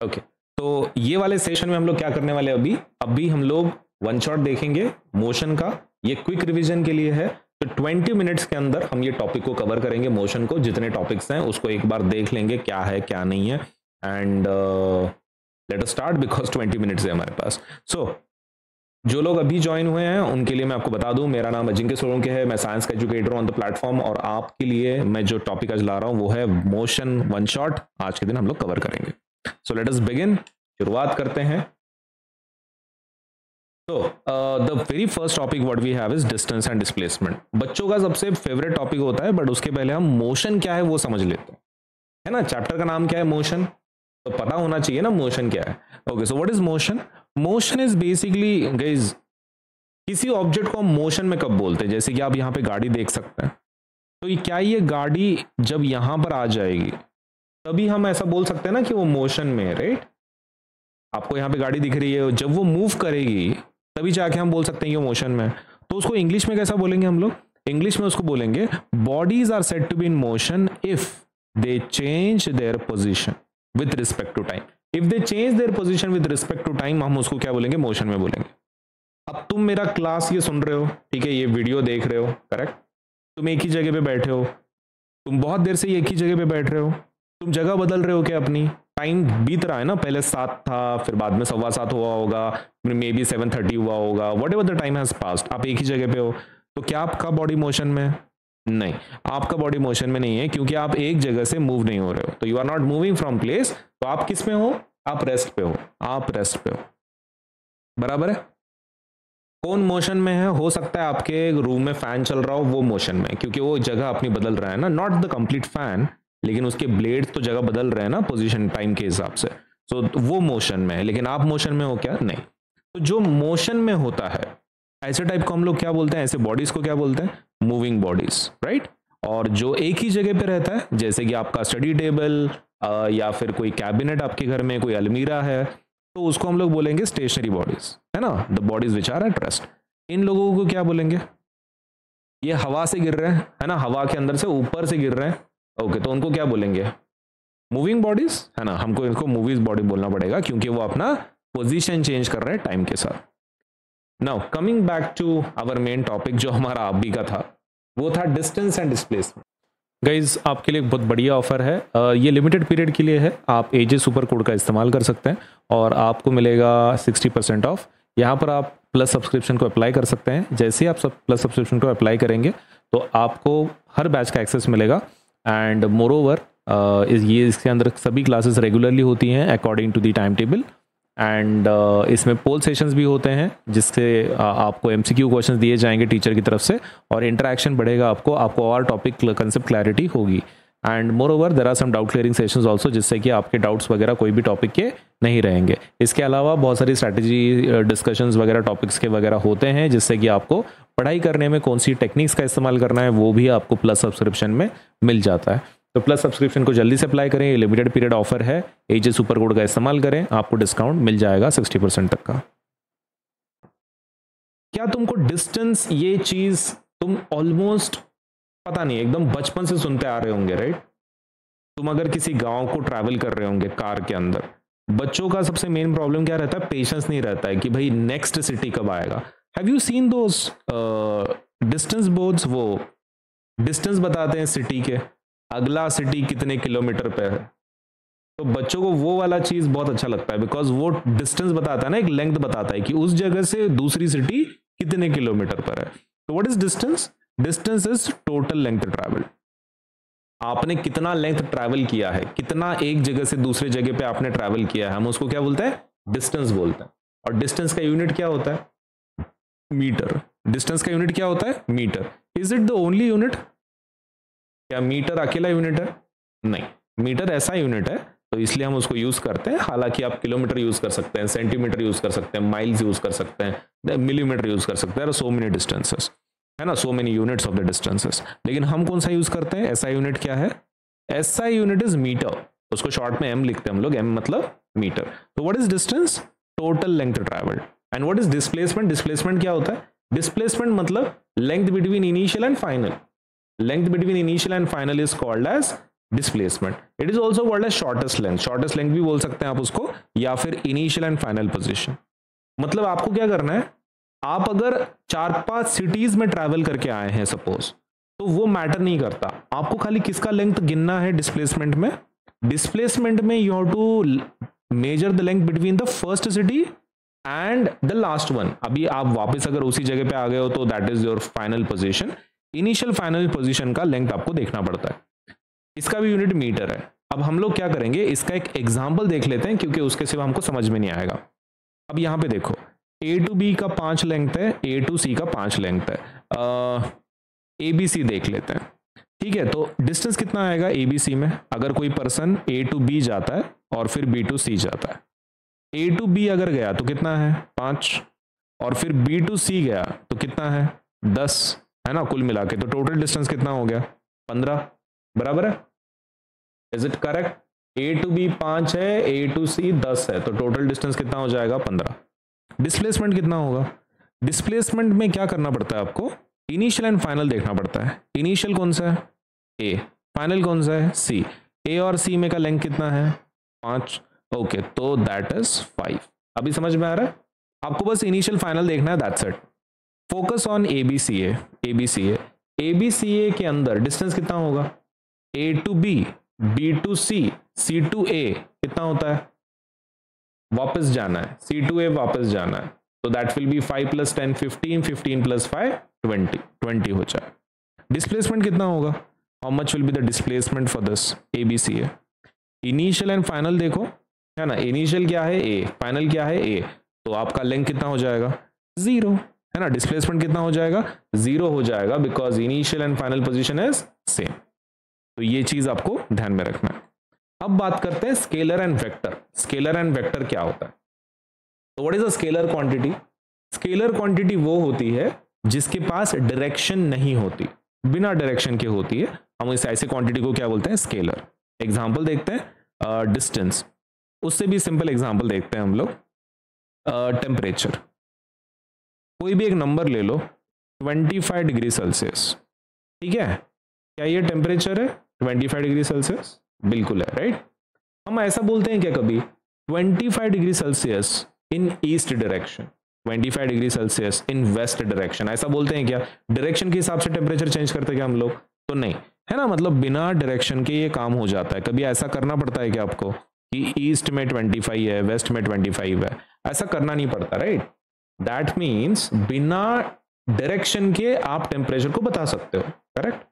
Okay, तो ये वाले सेशन में हम लोग क्या करने वाले हैं? अभी हम लोग वन शॉट देखेंगे मोशन का। ये क्विक रिवीजन के लिए है, तो 20 मिनट्स के अंदर हम ये टॉपिक को कवर करेंगे। मोशन को जितने टॉपिक्स हैं उसको एक बार देख लेंगे, क्या है क्या नहीं है, and let us start because 20 minutes है हमारे पास। सो जो लोग अभी ज्वाइन हुए हैं उनके लिए मैं आपको बता दूं, मेरा नाम अजिंक्य सोलंकी है, मैं साइंस का एजुकेटर ऑन द प्लेटफॉर्म, और आपके लिए मैं जो टॉपिक आज ला रहा हूं वो है मोशन वन शॉट। आज के दिन हम लोग कवर करेंगे। सो लेट अस बिगिन, शुरुआत करते हैं। तो the very first topic what we have is distance and displacement. बच्चों का सबसे फेवरेट टॉपिक होता है, बट उसके पहले हम मोशन क्या है वो समझ लेते हैं, है ना। चैप्टर का नाम क्या है? मोशन, तो पता होना चाहिए ना मोशन क्या है। Okay, so what is motion? Motion is basically guys, किसी ऑब्जेक्ट को हम मोशन में कब बोलते हैं? जैसे कि आप यहाँ पे गाड़ी देख सकते हैं, तो ये क्या, ये गाड़ी जब यहाँ पर आ जाएगी तभी हम ऐसा बोल सकते हैं ना कि वो मोशन में है, राइट। आपको यहाँ पे गाड़ी दिख रही है, जब वो मूव करेगी तभी जाके हम बोल सकते हैं कि वो मोशन में है। तो उसको इंग्लिश में कैसा बोलेंगे हम लोग? इंग्लिश में उसको बोलेंगे bodies are said to be in motion if they change their position with respect to time. If they change their position with respect to time, हम उसको क्या बोलेंगे? मोशन में बोलेंगे। अब तुम मेरा क्लास ये सुन रहे हो, ठीक है, ये वीडियो देख रहे हो, करेक्ट। तुम एक ही जगह पे बैठे हो, तुम बहुत देर से एक ही जगह पे बैठ रहे हो, तुम जगह बदल रहे हो क्या अपनी? टाइम बीत रहा है ना, पहले 7 था, फिर बाद में 7:15 हुआ होगा, मे बी 7:30 हुआ होगा, what ever the time has passed, आप एक ही जगह पे हो। तो क्या आपका बॉडी मोशन में? नहीं, आपका बॉडी मोशन में नहीं है, क्योंकि आप एक जगह से मूव नहीं हो रहे हो। तो you are not moving from place. तो आप किस में हो? आप रेस्ट पे हो, आप रेस्ट पे हो, बराबर है। कौन मोशन में है? हो सकता है आपके रूम में फैन चल रहा हो, वो मोशन में, क्योंकि वो जगह अपनी बदल रहा है ना, नॉट द कंप्लीट फैन, लेकिन उसके ब्लेड तो जगह बदल रहे हैं ना पोजीशन टाइम के हिसाब से। तो वो मोशन में है, लेकिन आप मोशन में हो क्या? नहीं। तो जो मोशन में होता है ऐसे टाइप को हम लोग क्या बोलते हैं? ऐसे बॉडीज को क्या बोलते हैं? Moving bodies, right. और जो एक ही जगह पे रहता है, जैसे कि आपका स्टडी टेबल या फिर कोई कैबिनेट आपके घर में, कोई अलमीरा है, तो उसको हम लोग बोलेंगे स्टेशनरी बॉडीज, है ना, the bodies which are at rest. इन लोगों को क्या बोलेंगे? ये हवा से गिर रहे हैं, है ना, हवा के अंदर से ऊपर से गिर रहे हैं, ओके, तो उनको क्या बोलेंगे? मूविंग बॉडीज, है ना। हमको इनको मूवीज बॉडी बोलना पड़ेगा, क्योंकि वो अपना पोजीशन चेंज कर रहे हैं टाइम के साथ। Now coming back to our main topic, जो हमारा अभी का था, वो था डिस्टेंस एंड डिस्प्लेसमेंट। गाइज, आपके लिए एक बहुत बढ़िया ऑफर है, ये लिमिटेड पीरियड के लिए है। आप एजे सुपर कोड का इस्तेमाल कर सकते हैं और आपको मिलेगा 60% ऑफ। यहाँ पर आप प्लस सब्सक्रिप्शन को अप्लाई कर सकते हैं। जैसे ही आप प्लस सब्सक्रिप्शन को अप्लाई करेंगे तो आपको हर बैच का एक्सेस मिलेगा, एंड मोर ओवर ये इसके अंदर सभी क्लासेस रेगुलरली होती हैं according to the time table, and इसमें पोल सेशंस भी होते हैं, जिससे आपको एमसीक्यू क्वेश्चंस दिए जाएंगे टीचर की तरफ से, और इंटरेक्शन बढ़ेगा, आपको और टॉपिक कंसेप्ट क्लैरिटी होगी। And moreover there are some doubt clearing sessions also, जिससे कि आपके डाउट्स वगैरह कोई भी टॉपिक के नहीं रहेंगे। इसके अलावा बहुत सारी स्ट्रैटेजी डिस्कशंस वगैरह टॉपिक्स के वगैरह होते हैं, जिससे कि आपको पढ़ाई करने में कौन सी टेक्निक्स का इस्तेमाल करना है वो भी आपको प्लस सब्सक्रिप्शन में मिल जाता है। तो प्लस सब्सक्रिप्शन को जल्दी से अप्लाई करें, ये लिमिटेड पीरियड ऑफर है, एजे सुपर कोड का इस्तेमाल करें, आपको डिस्काउंट मिल जाएगा 60% तक का। क्या तुमको डिस्टेंस ये चीज तुम ऑलमोस्ट पता नहीं, एकदम बचपन से सुनते आ रहे होंगे, राइट। तुम अगर किसी गांव को ट्रैवल कर रहे होंगे कार के अंदर, बच्चों का सबसे मेन प्रॉब्लम क्या रहता है? पेशेंस नहीं रहता है कि भाई नेक्स्ट सिटी कब आएगा। Have you seen those distance boards? वो डिस्टेंस बताते हैं सिटी के, अगला सिटी कितने किलोमीटर पे है। तो बच्चों को वो वाला चीज बहुत अच्छा लगता है, बिकॉज वो डिस्टेंस बताता है ना, एक लेंथ बताता है कि उस जगह से दूसरी सिटी कितने किलोमीटर पर है। तो what is distance? Distance is total length travel. आपने कितना लेंथ ट्रैवल किया है, कितना एक जगह से दूसरे जगह पे आपने ट्रैवल किया है, हम उसको क्या बोलते हैं? डिस्टेंस बोलते हैं। और डिस्टेंस का यूनिट क्या होता है? मीटर। डिस्टेंस का यूनिट क्या होता है? Metre. Is it the only unit? क्या मीटर अकेला यूनिट है? नहीं, मीटर ऐसा यूनिट है, तो इसलिए हम उसको यूज करते हैं। हालांकि आप किलोमीटर यूज कर सकते हैं, सेंटीमीटर यूज कर सकते हैं, माइल्स यूज कर सकते हैं, मिलीमीटर यूज कर सकते हैं, सो मेनी डिस्टेंसेस, है ना, so many units of the distances. लेकिन हम कौन सा यूज करते हैं? एसआई यूनिट क्या है? एसआई यूनिट इज मीटर, उसको शॉर्ट में एम लिखते हैं हम लोग, एम मतलब मीटर। तो what is distance? Total length travelled. And what is displacement? Displacement क्या होता है? डिस्प्लेसमेंट मतलब length between initial and final. Length between initial and final is called as displacement. It is also called as shortest length, shortest length भी बोल सकते हैं आप उसको, या फिर इनिशियल एंड फाइनल पोजीशन। मतलब आपको क्या करना है, आप अगर 4-5 सिटीज में ट्रैवल करके आए हैं सपोज, तो वो मैटर नहीं करता, आपको खाली किसका लेंथ गिनना है डिस्प्लेसमेंट में। डिस्प्लेसमेंट में you have to measure the length between the first city and the last one. अभी आप वापस अगर उसी जगह पे आ गए हो तो that is your final position. Initial final position का लेंथ आपको देखना पड़ता है। इसका भी यूनिट मीटर है। अब हम लोग क्या करेंगे, इसका एक एग्जाम्पल देख लेते हैं, क्योंकि उसके सिवा हमको समझ में नहीं आएगा। अब यहां पे देखो, ए टू बी का 5 लेंथ है, ए टू सी का 5 लेंथ है। ए बी सी देख लेते हैं, ठीक है। तो डिस्टेंस कितना आएगा ए बी सी में, अगर कोई पर्सन ए टू बी जाता है और फिर बी टू सी जाता है। ए टू बी अगर गया तो कितना है 5, और फिर बी टू सी गया तो कितना है 10, है ना, कुल मिला के। तो टोटल डिस्टेंस कितना हो गया 15, बराबर है। Is it correct? A to B 5 है, ए टू सी 10 है, तो टोटल डिस्टेंस कितना हो जाएगा 15। डिस्प्लेसमेंट कितना होगा? डिस्प्लेसमेंट में क्या करना पड़ता है आपको, इनिशियल एंड फाइनल देखना पड़ता है। इनिशियल कौन सा है ए, फाइनल कौन सा है सी। ए और सी में का लेंथ कितना है 5, ओके, तो दैट इज 5। अभी समझ में आ रहा है? आपको बस इनिशियल फाइनल देखना है, that's it. Focus on A B C A. A B C A, A B C A के अंदर डिस्टेंस कितना होगा, A to B, B to C, C to A कितना होता है, वापस जाना है, सी टू ए वापस जाना है, तो दैट विल बी 5 + 10 15, 15 + 5 20, 20 हो जाए। डिस्प्लेसमेंट कितना होगा, how much will be the displacement for this A B C A. Initial and final देखो, है ना, इनिशियल क्या है ए, फाइनल क्या है ए, तो आपका लेंथ कितना हो जाएगा 0, है ना। डिस्प्लेसमेंट कितना हो जाएगा 0 हो जाएगा, because initial and final position is same. तो ये चीज आपको ध्यान में रखना है। अब बात करते हैं scalar and vector. Scalar and vector क्या होता है? तो what is a scalar quantity? Scalar quantity वो होती है जिसके पास डायरेक्शन नहीं होती, बिना डायरेक्शन के होती है। हम इस ऐसे क्वांटिटी को क्या बोलते हैं, स्केलर। एग्जांपल देखते हैं, डिस्टेंस। उससे भी सिंपल एग्जांपल देखते हैं हम लोग, टेम्परेचर। कोई भी एक नंबर ले लो, 25 डिग्री सेल्सियस, ठीक है। क्या ये टेम्परेचर है 25 डिग्री सेल्सियस? बिल्कुल है, राइट। हम ऐसा बोलते हैं क्या कभी 25 degree Celsius in east direction, 25 degree Celsius in west direction, ऐसा बोलते हैं क्या? डायरेक्शन के हिसाब से टेम्परेचर चेंज करते हैं क्या हम लोग? तो नहीं, है ना। मतलब बिना डायरेक्शन के ये काम हो जाता है। कभी ऐसा करना पड़ता है क्या आपको कि ईस्ट में 25 है, वेस्ट में 25 है? ऐसा करना नहीं पड़ता, राइट। दैट मीन्स बिना डायरेक्शन के आप टेम्परेचर को बता सकते हो, करेक्ट।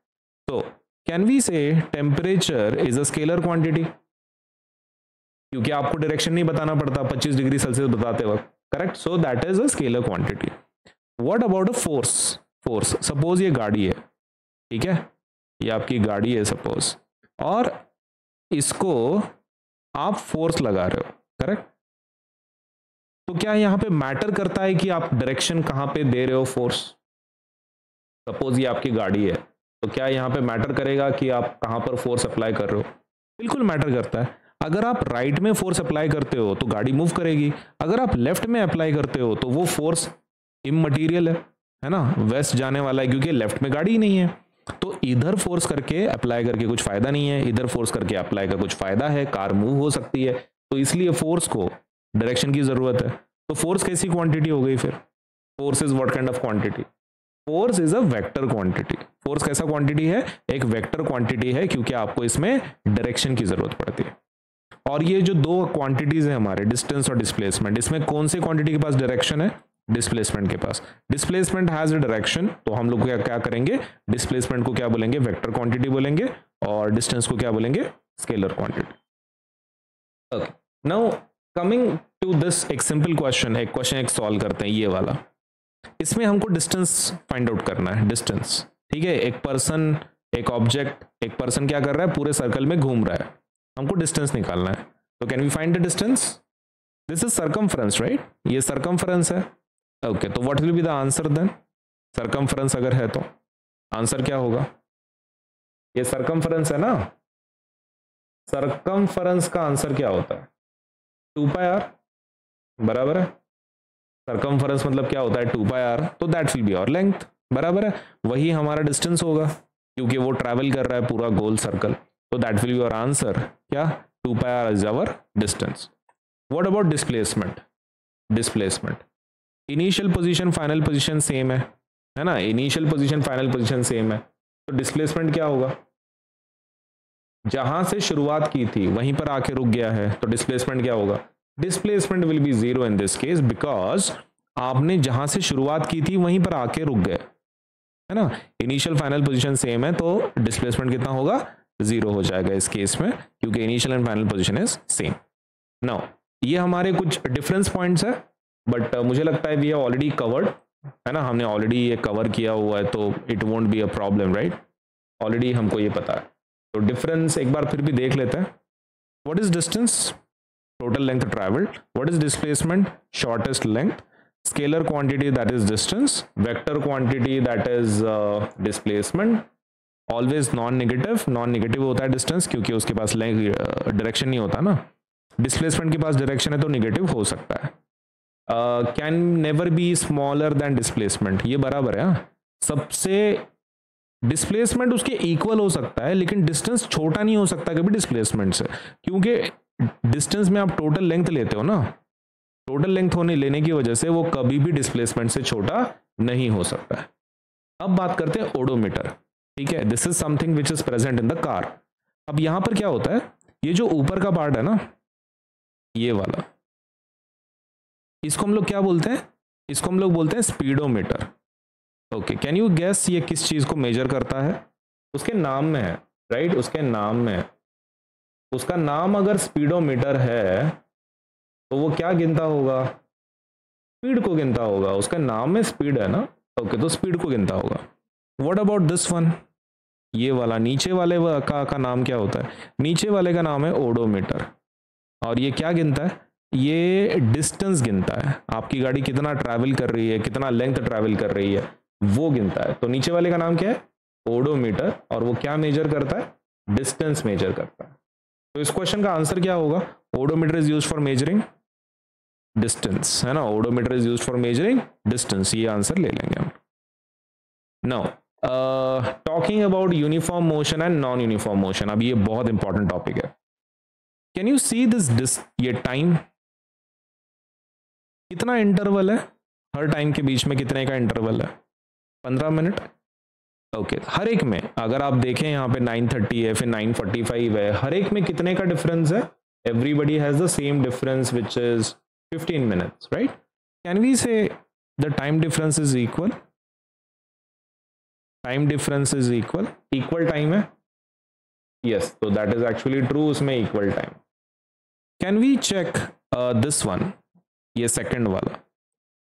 तो कैन वी से temperature is a scalar quantity, क्योंकि आपको डायरेक्शन नहीं बताना पड़ता 25 डिग्री सेल्सियस बताते वक्त, correct. So that is a scalar quantity. What about a force? Force, suppose ये गाड़ी है, ठीक है, ये आपकी गाड़ी है सपोज, और इसको आप फोर्स लगा रहे हो, करेक्ट। तो क्या यहां पे मैटर करता है कि आप डायरेक्शन कहां पे दे रहे हो फोर्स? सपोज ये आपकी गाड़ी है, तो क्या यहां पे मैटर करेगा कि आप कहां पर फोर्स अप्लाई कर रहे हो? बिल्कुल मैटर करता है। अगर आप राइट में फोर्स अप्लाई करते हो तो गाड़ी मूव करेगी, अगर आप लेफ्ट में अप्लाई करते हो तो वो फोर्स इममटीरियल है ना, वेस्ट जाने वाला है, क्योंकि लेफ्ट में गाड़ी ही नहीं है। तो इधर फोर्स करके अप्लाई करके कुछ फायदा नहीं है, इधर फोर्स करके अप्लाई का कुछ फायदा है, कार मूव हो सकती है। तो इसलिए फोर्स को डायरेक्शन की जरूरत है। तो फोर्स कैसी क्वांटिटी हो गई फिर? Force is what kind of quantity? Force is a vector quantity. Force कैसा क्वांटिटी है? एक वेक्टर क्वांटिटी है, क्योंकि आपको इसमें डायरेक्शन की जरूरत पड़ती है। और ये जो दो क्वांटिटीज है हमारे, डिस्टेंस और डिस्प्लेसमेंट, इसमें कौन से क्वांटिटी के पास डायरेक्शन है? डिस्प्लेसमेंट के पास। डिस्प्लेसमेंट हैज अ डायरेक्शन, तो हम लोग क्या करेंगे, डिस्प्लेसमेंट को क्या बोलेंगे, वेक्टर क्वांटिटी बोलेंगे, और डिस्टेंस को क्या बोलेंगे, scalar quantity. Okay, now coming to this, एक सिंपल क्वेश्चन, एक क्वेश्चन एक सॉल्व करते हैं, ये वाला। इसमें हमको डिस्टेंस फाइंड आउट करना है, डिस्टेंस, ठीक है। एक पर्सन, एक ऑब्जेक्ट, एक पर्सन क्या कर रहा है, पूरे सर्कल में घूम रहा है, हमको डिस्टेंस निकालना है। तो can we find the distance? This is circumference, right, ये सर्कमफ्रेंस है। ओके, तो what will be the answer then? Circumference अगर है तो आंसर क्या होगा? ये सर्कमफ्रेंस है ना, सर्कमफ्रेंस का आंसर क्या होता है? 2πr, बराबर है। सर्कमफ्रेंस मतलब क्या होता है, 2πr, तो that will be our length, बराबर है। वही हमारा डिस्टेंस होगा, क्योंकि वो ट्रैवल कर रहा है पूरा गोल सर्कल। तो that will be your answer, क्या 2πr is our distance. What about displacement? Displacement initial position final position same है ना, initial position final position same है, तो डिस्प्लेसमेंट क्या होगा? जहां से शुरुआत की थी वहीं पर आके रुक गया है, तो डिस्प्लेसमेंट क्या होगा? Displacement will be zero in this case, because आपने जहां से शुरुआत की थी वहीं पर आके रुक गए, है ना। इनिशियल फाइनल पोजीशन सेम है, तो डिस्प्लेसमेंट कितना होगा? जीरो हो जाएगा इस केस में, क्योंकि initial and final position is same. Now ये हमारे कुछ डिफरेंस पॉइंट्स है, बट मुझे लगता है वी हैव ऑलरेडी कवर्ड, है ना, हमने ऑलरेडी ये कवर किया हुआ है, तो it won't be a problem, right. Already हमको ये पता है, तो डिफरेंस एक बार फिर भी देख लेते हैं। What is distance? Total length travelled. What is displacement? Shortest length. Scalar quantity that is distance, vector quantity that is displacement. Always non negative होता है डिस्टेंस, क्योंकि उसके पास डायरेक्शन नहीं होता ना। डिस्प्लेसमेंट के पास डायरेक्शन है तो नेगेटिव हो सकता है। Can never be smaller than displacement, ये बराबर है। सबसे डिस्प्लेसमेंट उसके इक्वल हो सकता है, लेकिन डिस्टेंस छोटा नहीं हो सकता कभी डिस्प्लेसमेंट से, क्योंकि डिस्टेंस में आप टोटल लेंथ लेते हो ना, टोटल लेंथ लेने की वजह से वो कभी भी डिस्प्लेसमेंट से छोटा नहीं हो सकता है। अब बात करते हैं ओडोमीटर, ठीक है। This is something which is present in the car. अब यहां पर क्या होता है, ये जो ऊपर का पार्ट है ना, ये वाला, इसको हम लोग क्या बोलते हैं? इसको हम लोग बोलते हैं speedometer. Okay, can you guess ये किस चीज को मेजर करता है? उसके नाम में है, राइट, उसके नाम में है। उसका नाम अगर स्पीडोमीटर है तो वो क्या गिनता होगा? स्पीड को गिनता होगा। उसका नाम में स्पीड है ना, ओके, तो स्पीड को गिनता होगा। What about this one? ये वाला नीचे वाले का नाम क्या होता है? नीचे वाले का नाम है ओडोमीटर, और ये क्या गिनता है? ये डिस्टेंस गिनता है, आपकी गाड़ी कितना ट्रैवल कर रही है, कितना लेंथ ट्रैवल कर रही है, वो गिनता है। तो नीचे वाले का नाम क्या है? ओडोमीटर, और वो क्या मेजर करता है? डिस्टेंस मेजर करता है। तो इस क्वेश्चन का आंसर क्या होगा? Odometer is used for measuring distance, है ना, odometer is used for measuring distance, ये आंसर ले लेंगे हम। Now talking about uniform motion and non uniform motion, अब ये बहुत इंपॉर्टेंट टॉपिक है। कैन यू सी दिस, ये टाइम, कितना इंटरवल है हर टाइम के बीच में? कितने का इंटरवल है? 15 मिनट। ओके, हर एक में अगर आप देखें यहाँ पे 9:30 है, फिर 9:45 है, हर एक में कितने का डिफरेंस है? Everybody has the same difference which is 15 minutes, right. Can we say the time difference is equal? Time difference is equal time है, यस, तो दैट इज एक्चुअली ट्रू, उसमें equal time. Can we check this one, ये second वाला,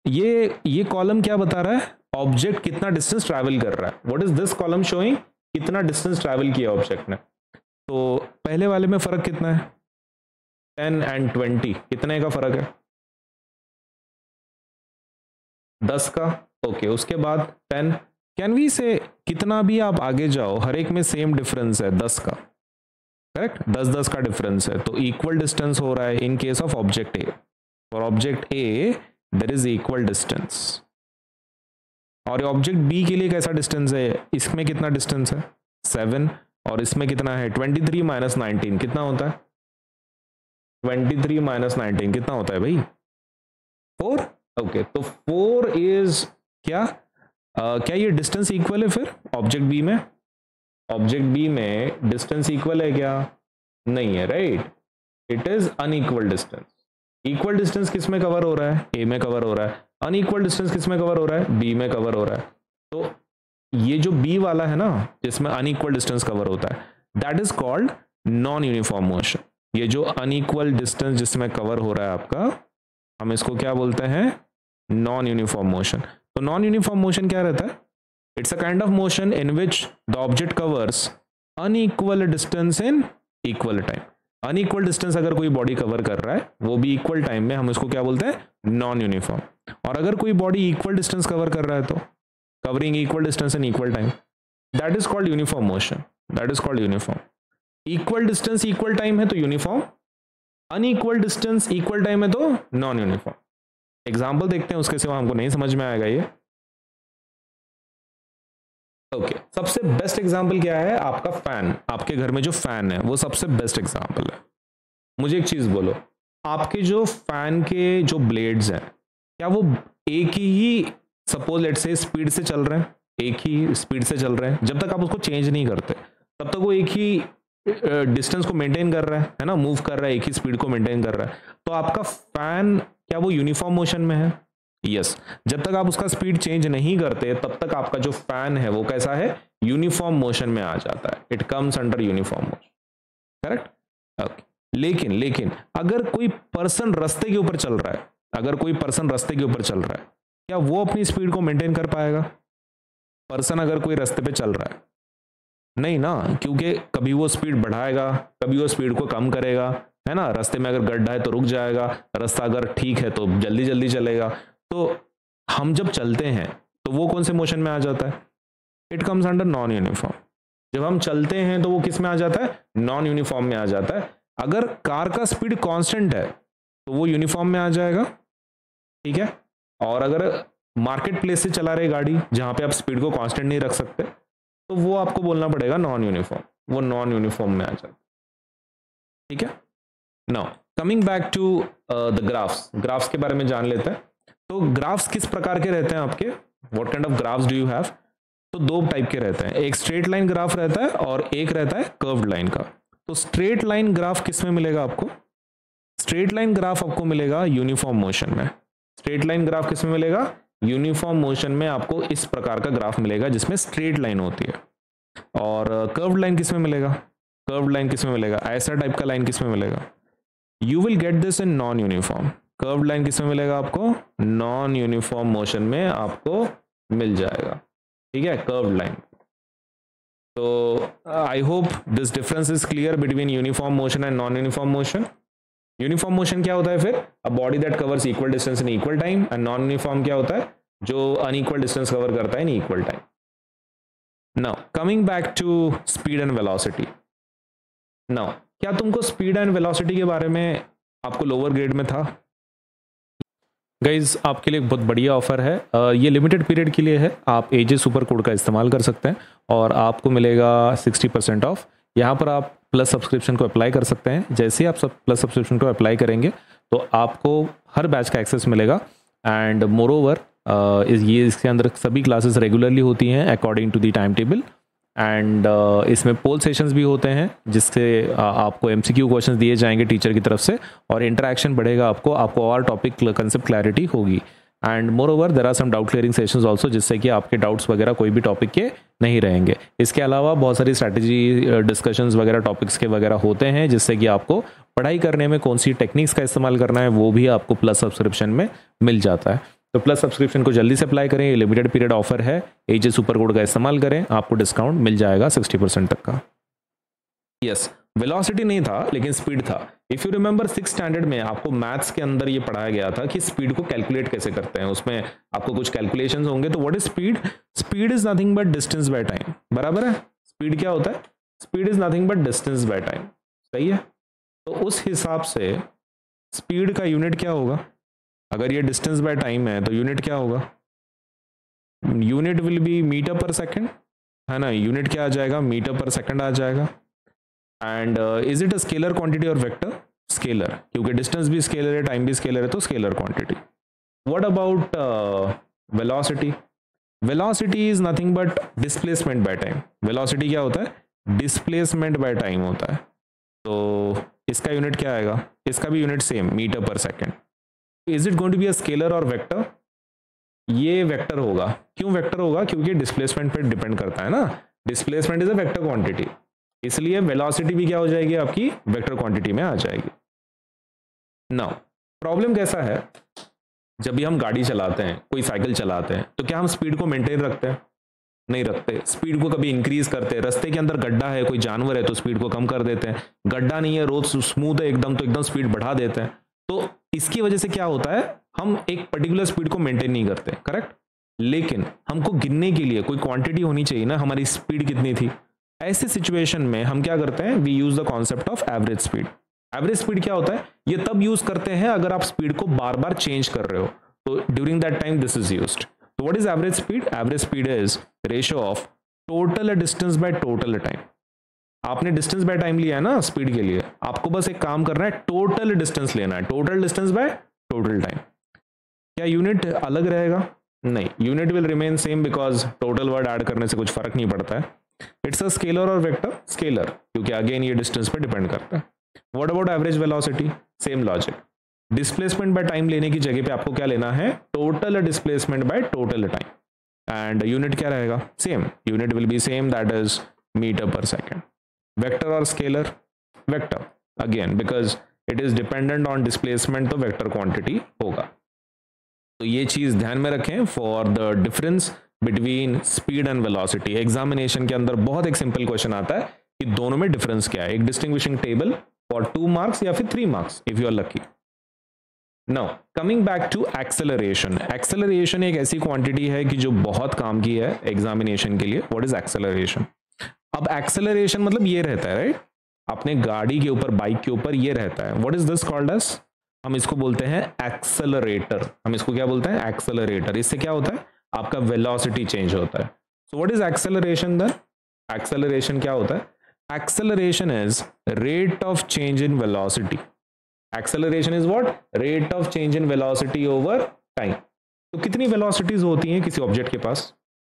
ये column क्या बता रहा है? ऑब्जेक्ट कितना डिस्टेंस ट्रैवल कर रहा है। What is this column showing? कितना डिस्टेंस ट्रैवल किया ऑब्जेक्ट ने। तो पहले वाले में फर्क कितना है? 10 and 20, कितने का फर्क है? 10 का। ओके, उसके बाद 10। कैन वी से कितना भी आप आगे जाओ, हर एक में सेम डिफरेंस है 10 का, करेक्ट, 10-10 का डिफरेंस है, तो इक्वल डिस्टेंस हो रहा है in case of object A. For object A there is equal distance. और ऑब्जेक्ट बी के लिए कैसा डिस्टेंस है? इसमें कितना डिस्टेंस है? 7, और इसमें कितना है? 23 - 19 कितना होता है? 23 - 19 कितना होता है भाई? 4। ओके, तो 4 इज क्या क्या ये डिस्टेंस इक्वल है फिर ऑब्जेक्ट बी में? ऑब्जेक्ट बी में डिस्टेंस इक्वल है क्या? नहीं है, right, it is unequal distance. Equal distance किस में कवर हो रहा है? ए में कवर हो रहा है। अनइक्वल डिस्टेंस किस में कवर हो रहा है? बी में कवर हो रहा है। तो ये जो बी वाला है ना, जिसमें अनइक्वल डिस्टेंस कवर होता है, that is called non uniform motion. ये जो अनइक्वल डिस्टेंस जिसमें कवर हो रहा है आपका, हम इसको क्या बोलते हैं? Non uniform motion. तो नॉन यूनिफॉर्म मोशन क्या रहता है? It's a kind of motion in which the object covers unequal distance in equal time. Unequal distance अगर कोई बॉडी कवर कर रहा है, वो भी इक्वल टाइम में, हम इसको क्या बोलते हैं? Non uniform. और अगर कोई बॉडी इक्वल डिस्टेंस कवर कर रहा है, तो covering equal distance in equal time, that is called uniform motion, that is called uniform. Equal distance equal time है तो uniform, unequal distance equal time है तो नॉन यूनिफॉर्म। एग्जाम्पल देखते हैं, उसके सिवा हमको नहीं समझ में आएगा ये। ओके सबसे बेस्ट एग्जांपल क्या है? आपका फैन, आपके घर में जो फैन है वो सबसे बेस्ट एग्जांपल है। मुझे एक चीज बोलो, आपके जो फैन के जो ब्लेड्स हैं क्या वो एक ही सपोज लेट से स्पीड से चल रहे हैं, एक ही स्पीड से चल रहे हैं? जब तक आप उसको चेंज नहीं करते तब तक वो एक ही डिस्टेंस को मेंटेन कर रहा है ना, मूव कर रहा है, एक ही स्पीड को मेंटेन कर रहा है। तो आपका फैन क्या वो यूनिफॉर्म मोशन में है? यस। जब तक आप उसका स्पीड चेंज नहीं करते तब तक आपका जो फैन है वो कैसा है? यूनिफॉर्म मोशन में आ जाता है। It comes under uniform motion, correct? Okay. लेकिन अगर कोई पर्सन रास्ते के ऊपर चल रहा है, अगर कोई पर्सन रास्ते के ऊपर चल रहा है, क्या वो अपनी स्पीड को मेंटेन कर पाएगा? पर्सन अगर कोई रास्ते पे चल रहा है, नहीं ना, क्योंकि कभी वो स्पीड बढ़ाएगा, कभी वो स्पीड को कम करेगा, है ना। रास्ते में अगर गड्ढा है तो रुक जाएगा, रास्ता अगर ठीक है तो जल्दी जल्दी चलेगा। तो हम जब चलते हैं तो वो कौन से मोशन में आ जाता है? It comes under non uniform. जब हम चलते हैं तो वो किस में आ जाता है? नॉन यूनिफॉर्म में आ जाता है। अगर कार का स्पीड कांस्टेंट है तो वो यूनिफॉर्म में आ जाएगा, ठीक है। और अगर मार्केट प्लेस से चला रहे गाड़ी जहां पे आप स्पीड को कांस्टेंट नहीं रख सकते तो वो आपको बोलना पड़ेगा नॉन यूनिफॉर्म, वो नॉन यूनिफॉर्म में आ जाता है, ठीक है। Now coming back to the graphs, graphs के बारे में जान लेते हैं। तो ग्राफ्स किस प्रकार के रहते हैं आपके? What kind of graphs do you have? तो दो टाइप के रहते हैं, एक स्ट्रेट लाइन ग्राफ रहता है और एक रहता है कर्व्ड लाइन का। तो स्ट्रेट लाइन ग्राफ किस में मिलेगा आपको? स्ट्रेट लाइन ग्राफ आपको मिलेगा यूनिफॉर्म मोशन में। स्ट्रेट लाइन ग्राफ किस में मिलेगा? यूनिफॉर्म मोशन में आपको इस प्रकार का ग्राफ मिलेगा जिसमें स्ट्रेट लाइन होती है। और कर्व्ड लाइन किस में मिलेगा? कर्व्ड लाइन किस में मिलेगा? ऐसा टाइप का लाइन किस में मिलेगा? You will get this in non uniform. Curved line किस में मिलेगा आपको? नॉन यूनिफॉर्म मोशन में आपको मिल जाएगा, ठीक है, कर्व्ड लाइन। तो I hope this difference is clear between uniform motion and non uniform motion. Uniform motion क्या होता है फिर? A body that covers equal distance in equal time. And non uniform क्या होता है? जो अनइक्वल डिस्टेंस कवर करता है in equal time. Now coming back to speed and velocity. Now क्या तुमको स्पीड एंड वेलोसिटी के बारे में आपको लोअर ग्रेड में था? गाइज आपके लिए एक बहुत बढ़िया ऑफर है, ये लिमिटेड पीरियड के लिए है। आप एजे सुपर कोड का इस्तेमाल कर सकते हैं और आपको मिलेगा 60% ऑफ। यहाँ पर आप प्लस सब्सक्रिप्शन को अप्लाई कर सकते हैं। जैसे ही आप प्लस सब्सक्रिप्शन को अप्लाई करेंगे तो आपको हर बैच का एक्सेस मिलेगा। एंड मोर ओवर ये इसके अंदर सभी क्लासेस रेगुलरली होती हैं according to the time table. And इसमें पोल सेशंस भी होते हैं जिससे आपको एमसीक्यू क्वेश्चंस दिए जाएंगे टीचर की तरफ से और इंटरेक्शन बढ़ेगा, आपको और टॉपिक कंसेप्ट क्लैरिटी होगी। And moreover there are some doubt clearing sessions also, जिससे कि आपके डाउट्स वगैरह कोई भी टॉपिक के नहीं रहेंगे। इसके अलावा बहुत सारी स्ट्रैटेजी डिस्कशंस वगैरह टॉपिक्स के वगैरह होते हैं जिससे कि आपको पढ़ाई करने में कौन सी टेक्निक्स का इस्तेमाल करना है वो भी आपको प्लस सब्सक्रिप्शन में मिल जाता है। तो प्लस सब्सक्रिप्शन को जल्दी से अप्लाई करें, ये लिमिटेड पीरियड ऑफर है। एजे सुपर कोड का इस्तेमाल करें, आपको डिस्काउंट मिल जाएगा 60% तक का। यस, वेलोसिटी नहीं था लेकिन स्पीड था। If you remember 6th standard में आपको मैथ्स के अंदर ये पढ़ाया गया था कि स्पीड को कैलकुलेट कैसे करते हैं। उसमें आपको कुछ कैलकुलेशंस होंगे। तो what is speed? Speed is nothing but distance by time. बराबर है? स्पीड क्या होता है? Speed is nothing but distance by time. सही है। तो उस हिसाब से स्पीड का यूनिट क्या होगा? अगर ये डिस्टेंस बाय टाइम है तो यूनिट क्या होगा? Unit will B meter per second, है ना। यूनिट क्या आ जाएगा? मीटर पर सेकंड आ जाएगा। And is it a scalar quantity और वेक्टर? स्केलर, क्योंकि डिस्टेंस भी स्केलर है, टाइम भी स्केलर है, तो scalar quantity. What about velocity? Velocity is nothing but displacement by time. Velocity क्या होता है? डिस्प्लेसमेंट बाय टाइम होता है। तो इसका यूनिट क्या आएगा? इसका भी unit same, meter per second. Is it going to be a scalar और वेक्टर? ये वेक्टर होगा। क्यों वेक्टर होगा? क्योंकि डिस्प्लेसमेंट पे डिपेंड करता है ना। Displacement is a vector quantity, इसलिए वेलोसिटी भी क्या हो जाएगी? आपकी वेक्टर क्वांटिटी में आ जाएगी। नाउ प्रॉब्लम कैसा है, जब भी हम गाड़ी चलाते हैं, कोई साइकिल चलाते हैं, तो क्या हम स्पीड को मेंटेन रखते हैं? नहीं रखते। स्पीड को कभी इंक्रीज करते हैं। रास्ते के अंदर गड्ढा है, कोई जानवर है, तो स्पीड को कम कर देते हैं। गड्ढा नहीं है, रोड स्मूथ है एकदम, तो एकदम स्पीड बढ़ा देते हैं। तो इसकी वजह से क्या होता है? हम एक पर्टिकुलर स्पीड को मेंटेन नहीं करते, करेक्ट। लेकिन हमको गिनने के लिए कोई क्वांटिटी होनी चाहिए ना, हमारी स्पीड कितनी थी। ऐसे सिचुएशन में हम क्या करते हैं? We use the concept of average speed. Average speed क्या होता है? ये तब यूज करते हैं अगर आप स्पीड को बार बार चेंज कर रहे हो, तो during that time this is used. तो what is average speed? Average speed is ratio of total distance by total time. आपने डिस्टेंस बाय टाइम लिया है ना स्पीड के लिए, आपको बस एक काम करना है, टोटल डिस्टेंस लेना है, total distance by total time. क्या यूनिट अलग रहेगा? नहीं, unit will remain same because total word add करने से कुछ फर्क नहीं पड़ता है। इट्स अ स्केलर और वेक्टर? स्केलर, क्योंकि अगेन ये डिस्टेंस पे डिपेंड करता है। What about average velocity? Same logic. Displacement by time लेने की जगह पे आपको क्या लेना है? Total displacement bye total time. And unit क्या रहेगा? Same, unit will be same, that is meter per second. Vector और scalar? Vector, again because it is dependent on displacement, तो वेक्टर क्वांटिटी होगा। तो ये चीज ध्यान में रखें for the difference between speed and velocity. Examination के अंदर बहुत एक सिंपल क्वेश्चन आता है कि दोनों में डिफरेंस क्या है, एक डिस्टिंग्विशिंग टेबल फॉर 2 मार्क्स या फिर 3 marks if you are lucky. Now coming back to acceleration. Acceleration एक ऐसी क्वांटिटी है कि जो बहुत काम की है एग्जामिनेशन के लिए। What is acceleration? अब एक्सेलरेशन मतलब ये रहता है, राइट? अपने गाड़ी के ऊपर, बाइक के ऊपर ये रहता है। What is this called as? हम इसको बोलते हैं एक्सेलरेटर। हम इसको क्या बोलते हैं? एक्सेलरेटर। इससे क्या होता है? आपका वेलोसिटी चेंज होता है। So what is acceleration then? Acceleration क्या होता है? Acceleration is rate of change in velocity. Acceleration is what? Rate of change in velocity over time. तो कितनी वेलोसिटीज होती हैं किसी ऑब्जेक्ट के पास?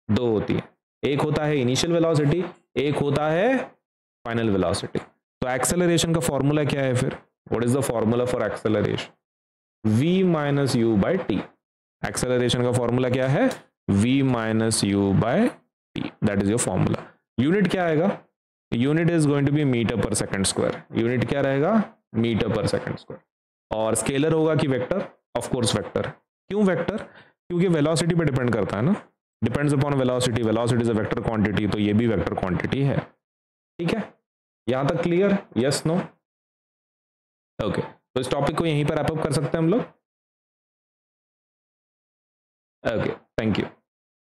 2 होती है। एक होता है इनिशियल वेलोसिटी, एक होता है फाइनल वेलोसिटी। तो एक्सेलरेशन का फॉर्मूला क्या है फिर? What is the formula for acceleration? v minus u by t. Acceleration का फॉर्मूला क्या है? v minus u by t, that is your formula. Unit क्या आएगा? Unit is going to be meter per second square. Unit क्या रहेगा? Metre per second square. और scalar होगा कि वेक्टर? Of course vector. क्यों वेक्टर? क्योंकि वेलोसिटी पे डिपेंड करता है ना, depends upon velocity. Velocity is a vector quantity, तो ये भी वेक्टर क्वांटिटी है। ठीक है, यहां तक क्लियर? Yes, no? ओके, तो इस टॉपिक को यहीं पर रैप अप कर सकते हैं हम लोग। Okay, thank you.